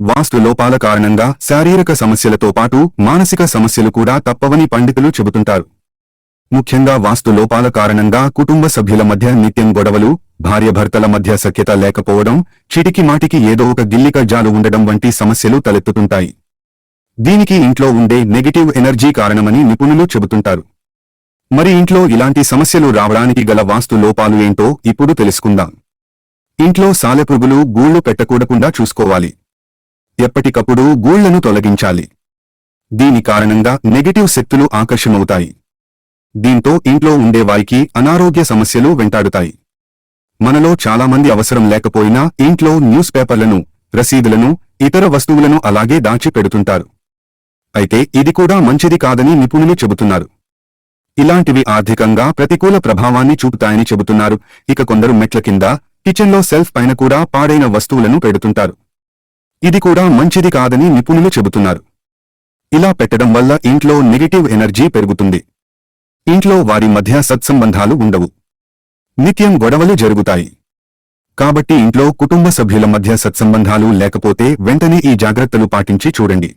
వాస్తు లోపాల కారణంగా శారీరక సమస్యలతో పాటు మానసిక సమస్యలు కూడా తప్పవని పండితులు చెబుతుంటారు. ముఖ్యంగా వాస్తు లోపాల కారణంగా కుటుంబ సభ్యుల మధ్య నిత్యం గొడవలు, భార్యాభర్తల మధ్య సఖ్యత లేకపోవడం, చీటికి మాటికి ఏదో ఒక గిల్లిక జాలు ఉండడం వంటి సమస్యలు తలెత్తుతుంటాయి. దీనికి ఇంట్లో ఉండే నెగటివ్ ఎనర్జీ కారణమని నిపుణులు చెబుతుంటారు. మరి ఇంట్లో ఇలాంటి సమస్యలు రావడానికి గల వాస్తు లోపాలు ఏంటో ఇప్పుడు తెలుసుకుందాం. ఇంట్లో సాలెపురుగులు గూళ్లు పెట్టకూడకుండా చూసుకోవాలి. ఎప్పటికప్పుడు గూళ్లను తొలగించాలి. దీని కారణంగా నెగటివ్ శక్తులు ఆకర్షమవుతాయి. దీంతో ఇంట్లో ఉండేవారికి అనారోగ్య సమస్యలు వెంటాడుతాయి. మనలో చాలామంది అవసరం లేకపోయినా ఇంట్లో న్యూస్ పేపర్లను, రసీదులను, ఇతర వస్తువులను అలాగే దాచి పెడుతుంటారు. అయితే ఇది కూడా మంచిది కాదని నిపుణులు చెబుతున్నారు. ఇలాంటివి ఆర్థికంగా ప్రతికూల ప్రభావాన్ని చూపుతాయని చెబుతున్నారు. ఇక కొందరు మెట్ల కింద, కిచెన్లో సెల్ఫ్ పైన కూడా పాడైన వస్తువులను పెడుతుంటారు. ఇది కూడా మంచిది కాదని నిపుణులు చెబుతున్నారు. ఇలా పెట్టడం వల్ల ఇంట్లో నెగటివ్ ఎనర్జీ పెరుగుతుంది. ఇంట్లో వారి మధ్య సత్సంబంధాలు ఉండవు. నిత్యం గొడవలు జరుగుతాయి. కాబట్టి ఇంట్లో కుటుంబ సభ్యుల మధ్య సత్సంబంధాలు లేకపోతే వెంటనే ఈ జాగ్రత్తలు పాటించి చూడండి.